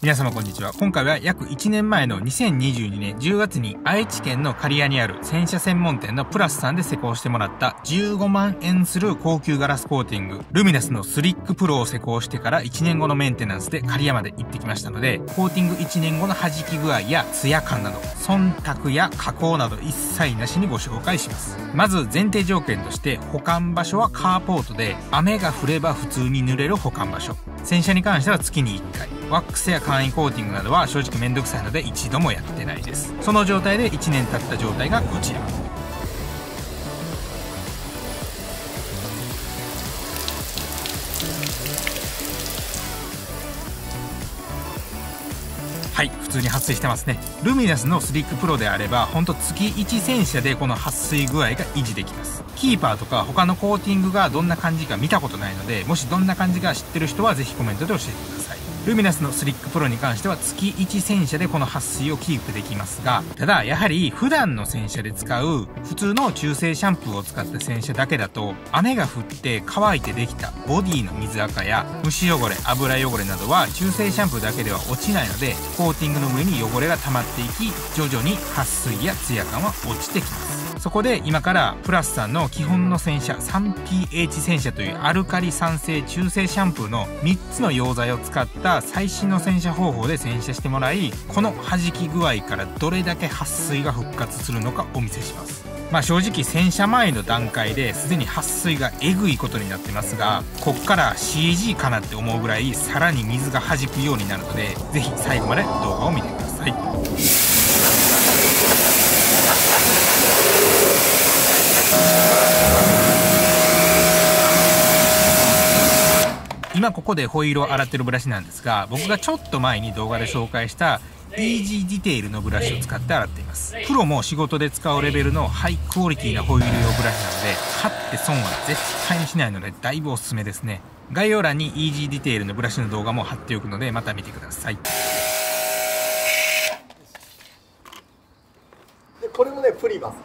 皆様こんにちは。今回は約1年前の2022年10月に愛知県の刈谷にある洗車専門店のプラスさんで施工してもらった15万円する高級ガラスコーティングルミナスのスリックプロを施工してから1年後のメンテナンスで刈谷まで行ってきましたので、コーティング1年後の弾き具合やツヤ感など忖度や加工など一切なしにご紹介します。まず前提条件として保管場所はカーポートで雨が降れば普通に濡れる保管場所。洗車に関しては月に1回。ワックスや簡易コーティングなどは正直めんどくさいので一度もやってないです。その状態で1年経った状態がこちら。はい、普通に撥水してますね。ルミナスのスリックプロであればほんと月1洗車でこの撥水具合が維持できます。キーパーとか他のコーティングがどんな感じか見たことないので、もしどんな感じか知ってる人はぜひコメントで教えてください。ルミナスのスリックプロに関しては月1洗車でこの撥水をキープできますが、ただやはり普段の洗車で使う普通の中性シャンプーを使った洗車だけだと、雨が降って乾いてできたボディの水垢や虫汚れ、油汚れなどは中性シャンプーだけでは落ちないので、コーティングの上に汚れが溜まっていき、徐々に撥水やツヤ感は落ちてきます。そこで今からプラスさんの基本の洗車 3pH 洗車というアルカリ酸性中性シャンプーの3つの溶剤を使った最新の洗車方法で洗車してもらい、この弾き具合からどれだけ撥水が復活するのかお見せします。正直洗車前の段階ですでに撥水がえぐいことになってますが、こっから CG かなって思うぐらいさらに水が弾くようになるので、ぜひ最後まで動画を見てください。今ここでホイールを洗ってるブラシなんですが、僕がちょっと前に動画で紹介したイージーディテールのブラシを使って洗っています。プロも仕事で使うレベルのハイクオリティなホイール用ブラシなので、買って損は絶対にしないのでだいぶおすすめですね。概要欄にイージーディテールのブラシの動画も貼っておくので、また見てください。でこれもね、プリマス。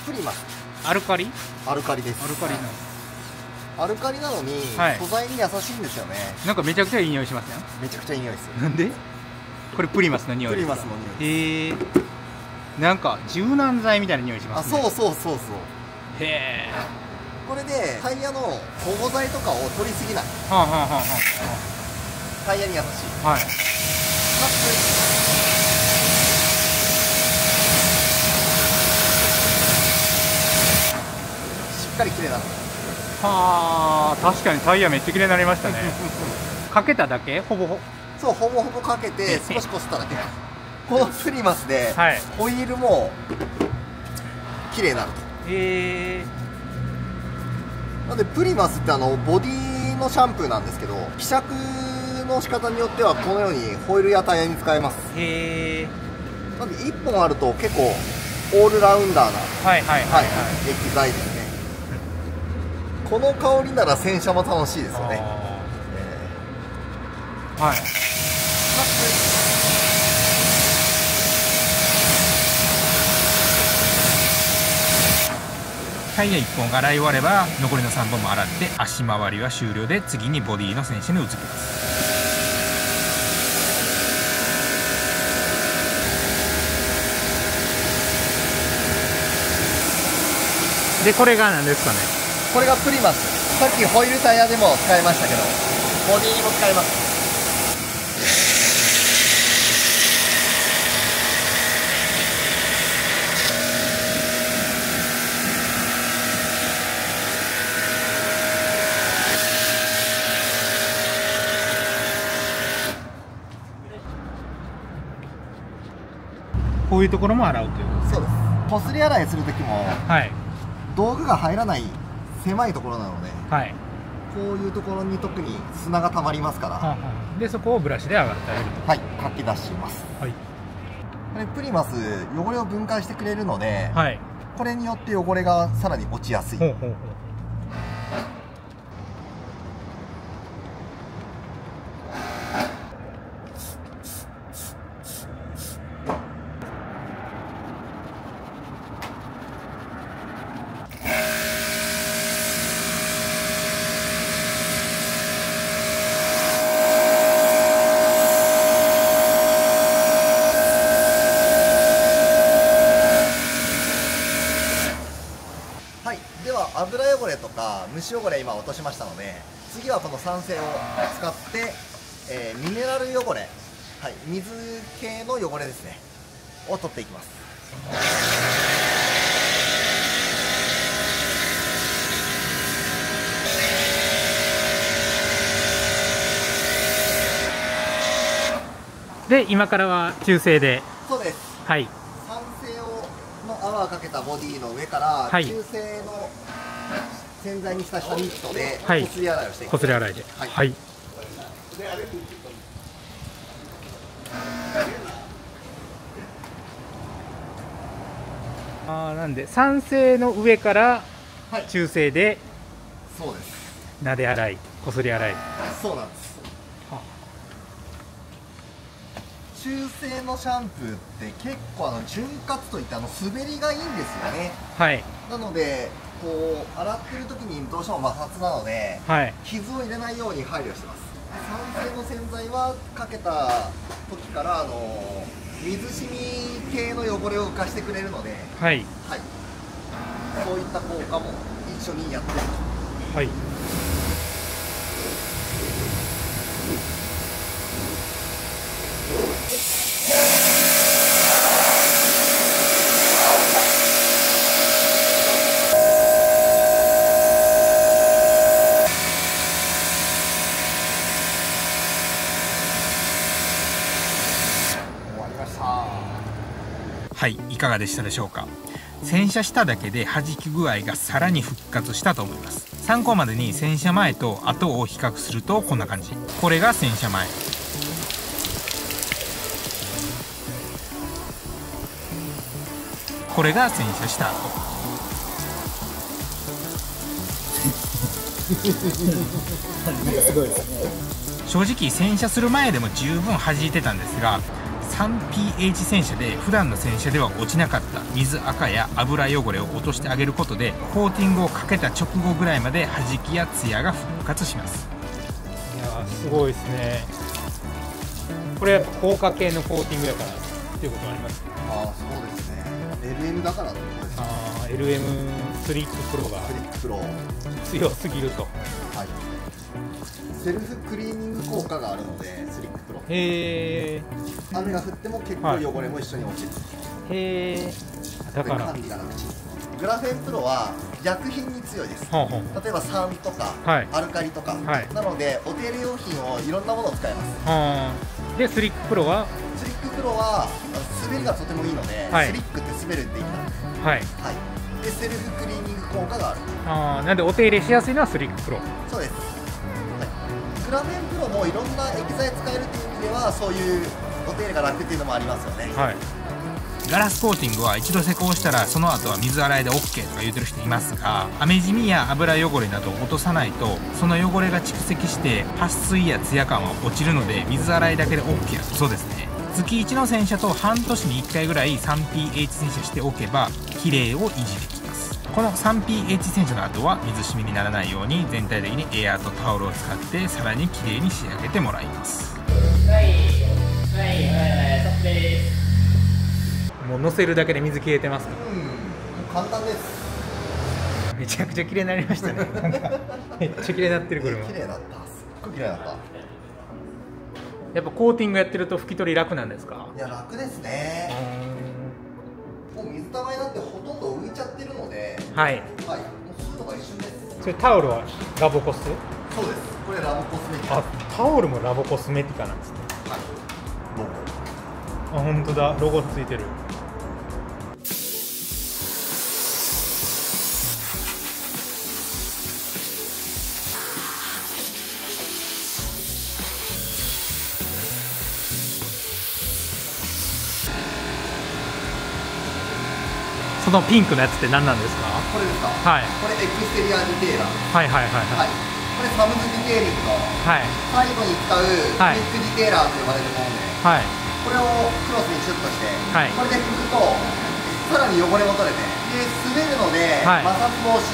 プリマス。アルカリ？アルカリです。アルカリなの。アルカリなのに、はい、素材に優しいんですよね。なんかめちゃくちゃいい匂いしますね。めちゃくちゃいい匂いですよ。なんで？これプリマスの匂いですか？プリマスの匂いです。へえ。なんか柔軟剤みたいな匂いしますね。そうそうそうそう。へえ。これでタイヤの保護剤とかを取りすぎない。はあはあはあはあ。タイヤに優しい。はい。かつしっかり綺麗なの。はあ、確かにタイヤめっちゃ綺麗になりましたね。かけただけ？ほぼほぼ。そう、ほぼほぼかけて少しこすっただけ。このプリマスで、はい、ホイールも綺麗になると。へえ。なんでプリマスってボディのシャンプーなんですけど、希釈の仕方によってはこのようにホイールやタイヤに使えます。へえ。なんで1本あると結構オールラウンダーな液剤ですね。この香りなら洗車も楽しいですよね。はい。タイヤ1本洗い終われば残りの3本も洗って、足回りは終了で次にボディの洗車に移ります。でこれが何ですかね？これがプリマス。さっきホイールタイヤでも使いましたけど、ボディにも使えます。こういうところも洗うということですね。そうです。こすり洗いする時も、はい、道具が入らない狭いところなので、はい、こういうところに特に砂がたまりますから、はあはあ、でそこをブラシで洗ってあげると。はい、かき出します。はい、これプリマス汚れを分解してくれるので、はい、これによって汚れがさらに落ちやすい。ほうほうほう。虫汚れ今落としましたので、次はこの酸性を使って、ミネラル汚れ、はい、水系の汚れですねを取っていきます。で今からは中性で。そうです。はい。酸性の泡をかけたボディの上から、はい、中性の洗剤に浸したミットでこすり洗いをしていきます。こすり洗いで。はい。はい。なんで酸性の上から中性で、そうです。撫で洗い、こすり洗い。そうなんです。中性のシャンプーって結構潤滑といって滑りがいいんですよね。はい。なのでこう洗ってる時にどうしても摩擦なので、はい、傷を入れないように配慮してます。酸性の洗剤はかけた時から水染み系の汚れを浮かしてくれるので、はい、はい、そういった効果も一緒にやってると。はい。はい、いかがでしたでしょうか。洗車しただけで弾き具合がさらに復活したと思います。参考までに洗車前と後を比較するとこんな感じ。これが洗車前、これが洗車した後。正直洗車する前でも十分弾いてたんですが、3pH 洗車で普段の洗車では落ちなかった水垢や油汚れを落としてあげることで、コーティングをかけた直後ぐらいまで弾きやツヤが復活します。いやーすごいですね。これやっぱ効果系のコーティングだからっていうことあります。ああそうですね。LM だからってことですか。ああ LM スリックプロが強すぎると。はい。セルフクリーニング効果があるのでスリックプロ。へえ。雨が降っても結構汚れも一緒に落ちる。へえ。だから管理が楽ちん。グラフェンプロは薬品に強いです。例えば酸とか、はい、アルカリとか、はい、なのでお手入れ用品をいろんなものを使えます。でスリックプロは滑りがとてもいいので、はい、スリックって滑るって意味なんです。はい、はい、でセルフクリーニング効果がある。なんでお手入れしやすいのはスリックプロ。そうです。はい、グラフェンプロもいろんな液剤使えるっていう意味ではそういうお手入れが楽っていうのもありますよね。はい。ガラスコーティングは一度施工したらその後は水洗いで OK とか言ってる人いますが、雨染みや油汚れなどを落とさないとその汚れが蓄積して撥水やツヤ感は落ちるので、水洗いだけで OK だそうですね。月1の洗車と半年に1回ぐらい 3pH 洗車しておけば綺麗を維持できます。この 3pH 洗車の後は水染みにならないように全体的にエアーとタオルを使ってさらに綺麗に仕上げてもらいます。もう乗せるだけで水消えてますか。簡単です。めちゃくちゃ綺麗になりましたね。めっちゃ綺麗になってる。これも綺麗だった。すっごい綺麗だった。やっぱコーティングやってると拭き取り楽なんですか。いや楽ですね。もう水たまりなんてほとんど浮いちゃってるので、はい、はい、もうするのが一瞬です。それタオルはラボコス。そうです。これラボコスメティカ。タオルもラボコスメティカなんですね。はい。ロゴ。本当だ、ロゴついてる。そのピンクのやつって何なんですか。これですか。はい。これエクステリアディテーラー。はいはいはいはい。これサムズディテーリングの最後に使うクイックディテーラーと呼ばれるもので、はい、これをクロスにシュッとして、はい、これで拭くとさらに汚れも取れて、で滑るので、はい、摩擦防止、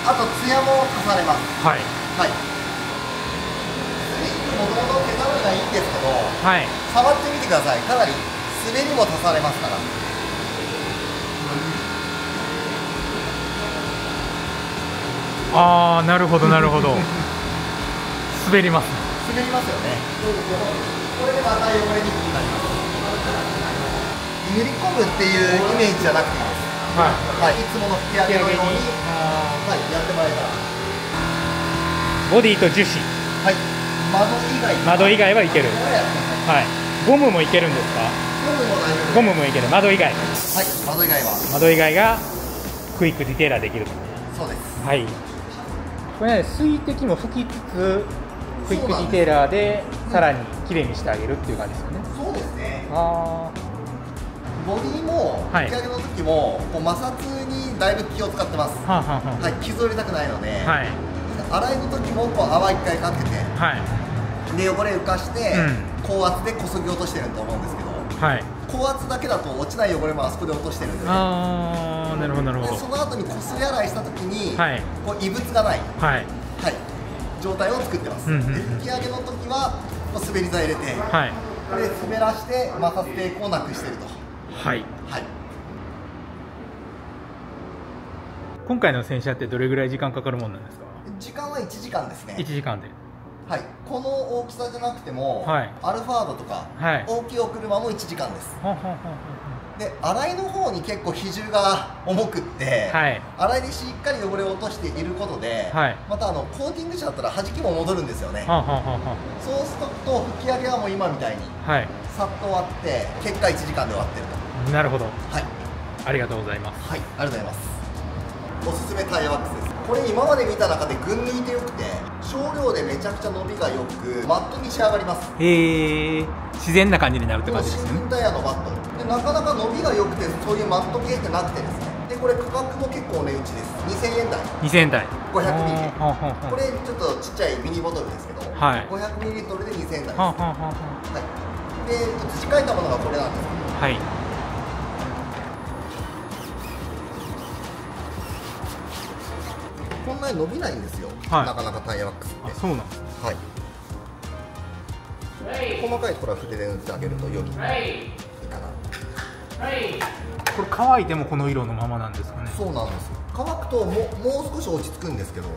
あとツヤも足されます。はい。はい。スリックもともと手触りがいいんですけど、はい、触ってみてください。かなり滑りも足されますから。ああ、なるほどなるほど。滑りますね。滑りますよね。これでまた汚れにくくなります。塗り込むっていうイメージじゃなくていいです。はい、いつもの拭き上げのように、はい、やってもらえたら。ボディと樹脂。はい。窓以外はいける。はい。ゴムもいけるんですか？ゴムもいける。窓以外。はい。窓以外は。窓以外がクイックディテーラーできると。そうです。はい。これね、水滴も拭きつつクイックディテーラーでさらにきれいにしてあげるっていう感じですよね。そうですね。ああ。ボディも拭き上げの時も、こう摩擦にだいぶ気を使ってます。はい、傷を入れたくないので、はい、洗いの時もこう泡1回かけて、はい、で汚れ浮かして、高圧でこそぎ落としてると思うんですけど、はい、高圧だけだと落ちない汚れもあそこで落としてるんで、ああ、なるほどなるほど。その後にこすり洗いした時に、はい、こう異物がない、はい、はい、状態を作ってます。で拭き上げの時はこう滑り剤入れて、はい、で滑らして摩擦抵抗をなくしてると。はい、はい、今回の洗車ってどれぐらい時間かかるものなんですか？時間は1時間ですね。1時間で、はい、この大きさじゃなくても、はい、アルファードとか、はい、大きいお車も1時間です。で、洗いの方に結構比重が重くって、はい、洗いでしっかり汚れを落としていることで、はい、またコーティング車だったら弾きも戻るんですよね。そうすると拭き上げはもう今みたいに、はい、さっと終わって結果1時間で終わってると。なるほど。はい。ありがとうございます。はい、ありがとうございます。おすすめタイヤワックスです。これ今まで見た中で群抜いてよくて、少量でめちゃくちゃ伸びがよく、マットに仕上がります。へえ。自然な感じになるって感じですね。新品タイヤのマット。で、なかなか伸びが良くて、そういうマット系ってなくてですね。で、これ価格も結構値打ちです。2000円台。2000円台。500ミリ。これちょっとちっちゃいミニボトルですけど、はい、500ミリリットルで2000円台です。はい。で、土替えたものがこれなんですけど。はい。こんなに伸びないんですよ、はい、なかなかタイヤワックスって。そうなんですね。はい、細かいところは筆で塗ってあげるとよりいいかな。これ乾いてもこの色のままなんですかね？そうなんです。乾くともう少し落ち着くんですけど、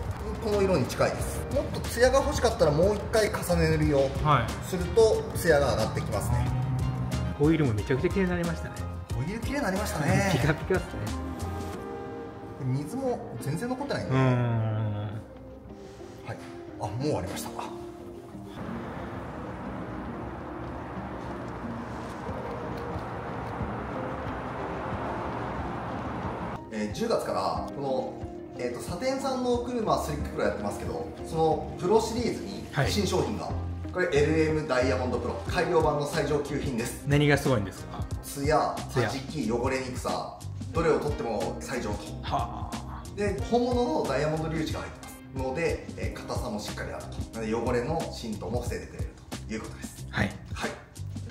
この色に近いです。もっとツヤが欲しかったらもう一回重ね塗りをするとツヤが上がってきますね。ホイールもめちゃくちゃ綺麗になりましたね。ホイール綺麗になりましたね。ピカピカですね。水も全然残ってないんで。はい。あ、もう終わりました。10月からこの、サテンさんの車スリックプロやってますけど、そのプロシリーズに新商品が、はい、これ LM ダイヤモンドプロ改良版の最上級品です。何がすごいんですか？ツヤ、はじき、汚れにくさ、どれを取っても最上と。はあ。で、本物のダイヤモンド粒子が入ってますので、硬さもしっかりあると。なので汚れの浸透も防いでくれるということです。はい、はい。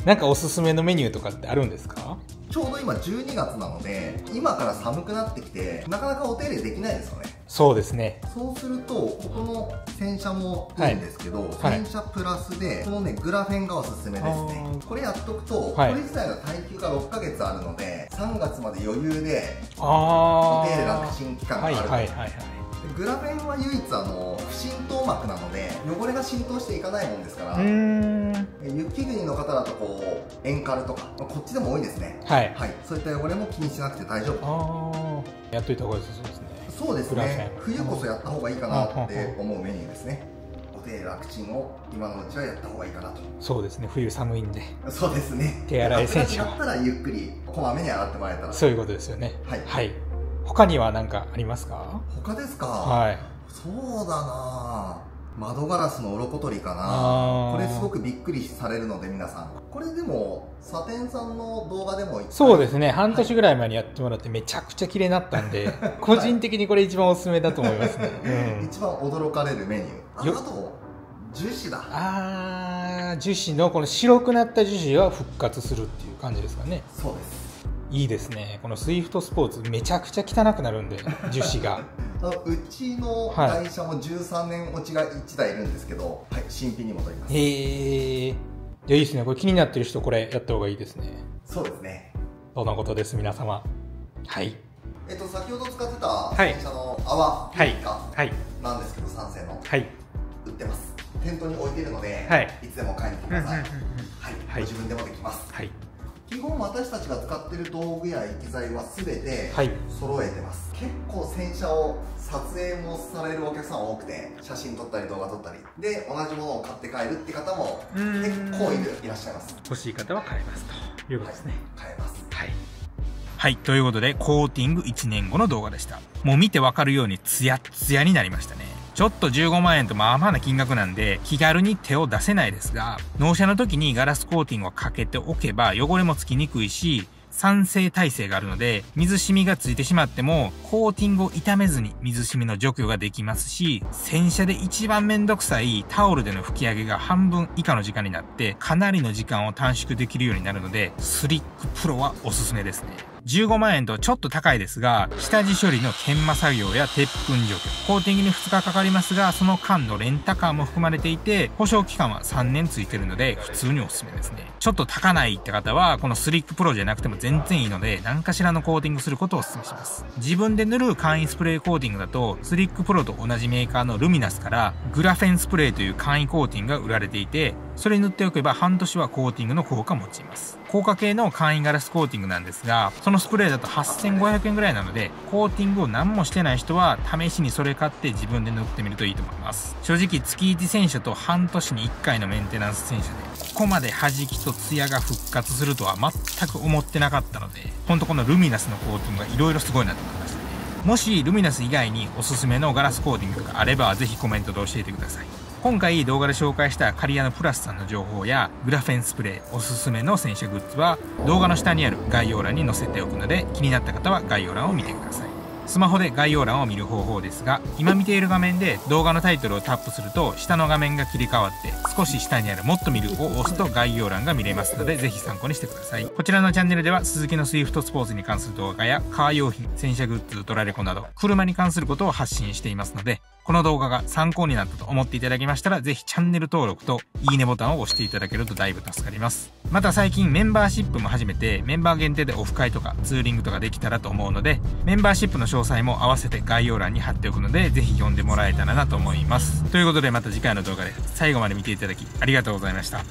なんかおすすめのメニューとかってあるんですか？ちょうど今12月なので、今から寒くなってきてなかなかお手入れできないですよね。そうですね。そうするとここの洗車もいいんですけど、はい、洗車プラスでこのねグラフェンがおすすめですね。これやっとくと、はい、これ自体の耐久が6ヶ月あるので3月まで余裕でお手入れ楽ちん期間があると。グラフェンは唯一不浸透膜なので汚れが浸透していかないもんですから、雪国の方だとこうエンカルとかこっちでも多いですね。はい、はい、そういった汚れも気にしなくて大丈夫。やっといた方が良さそうですね。そうですね、冬こそやった方がいいかなって思うメニューですね。お手入れ楽ちんを今のうちはやった方がいいかなと。そうですね、冬寒いんで。そうですね、手洗い洗車だったらゆっくりこまめに洗ってもらえたら。そういうことですよね。はい、はい。他には何かありますか？他ですか？はい。そうだな、窓ガラスの鱗取りかな。これすごくびっくりされるので皆さん、これでもサテンさんの動画でもそうですね、半年ぐらい前にやってもらってめちゃくちゃ綺麗になったんで、個人的にこれ一番おすすめだと思いますね。一番驚かれるメニュー。あと樹脂だ。樹脂のこの白くなった樹脂は復活するっていう感じですかね。そうです。いいですね。このスイフトスポーツめちゃくちゃ汚くなるんで樹脂がうちの会社も13年落ちが1台いるんですけど、はい、新品に戻ります。へえ。じゃあいいですね。これ気になってる人これやった方がいいですね。そうですね。そのことです皆様。はい。先ほど使ってた洗車の泡ピーカなんですけど、3製の売ってます。店頭に置いてるので、いつでも買いに来てください。ご自分でもできます。基本私たちが使ってる道具や液剤は全て揃えてます。結構洗車を撮影もされるお客さん多くて、写真撮ったり動画撮ったりで同じものを買って帰るって方も結構いらっしゃいます。欲しい方は買えますということですね。買えます。はい、ということでコーティング1年後の動画でした。もう見てわかるようにツヤッツヤになりましたね。ちょっと15万円とまあまあな金額なんで気軽に手を出せないですが、納車の時にガラスコーティングをかけておけば汚れもつきにくいし、酸性耐性があるので、水染みがついてしまっても、コーティングを傷めずに水染みの除去ができますし、洗車で一番めんどくさいタオルでの拭き上げが半分以下の時間になって、かなりの時間を短縮できるようになるので、スリックプロはおすすめですね。15万円とちょっと高いですが、下地処理の研磨作業や鉄粉除去、コーティングに2日かかりますが、その間のレンタカーも含まれていて、保証期間は3年ついてるので、普通におすすめですね。ちょっと高ないって方は、このスリックプロじゃなくても全然いいので、何かしらのコーティングすることをお勧めします。自分で塗る簡易スプレーコーティングだと、スリックプロと同じメーカーのルミナスから、グラフェンスプレーという簡易コーティングが売られていて、それに塗っておけば半年はコーティングの効果を持ちます。効果系の簡易ガラスコーティングなんですが、そのスプレーだと8500円ぐらいなので、コーティングを何もしてない人は試しにそれ買って自分で塗ってみるといいと思います。正直月1洗車と半年に1回のメンテナンス洗車で、ここまで弾きとツヤが復活するとは全く思ってなかったので、ほんとこのルミナスのコーティングが色々すごいなと思いましたね。もしルミナス以外におすすめのガラスコーティングがあれば、ぜひコメントで教えてください。今回動画で紹介したカリアのプラスさんの情報やグラフェンスプレーおすすめの洗車グッズは動画の下にある概要欄に載せておくので、気になった方は概要欄を見てください。スマホで概要欄を見る方法ですが、今見ている画面で動画のタイトルをタップすると下の画面が切り替わって少し下にあるもっと見るを押すと概要欄が見れますので、ぜひ参考にしてください。こちらのチャンネルではスズキのスイフトスポーツに関する動画やカー用品、洗車グッズ、ドラレコなど車に関することを発信していますので、この動画が参考になったと思っていただけましたら、ぜひチャンネル登録といいねボタンを押していただけるとだいぶ助かります。また最近メンバーシップも始めて、メンバー限定でオフ会とかツーリングとかできたらと思うので、メンバーシップの詳細も合わせて概要欄に貼っておくので、ぜひ読んでもらえたらなと思います。ということでまた次回の動画で最後まで見ていただきありがとうございました。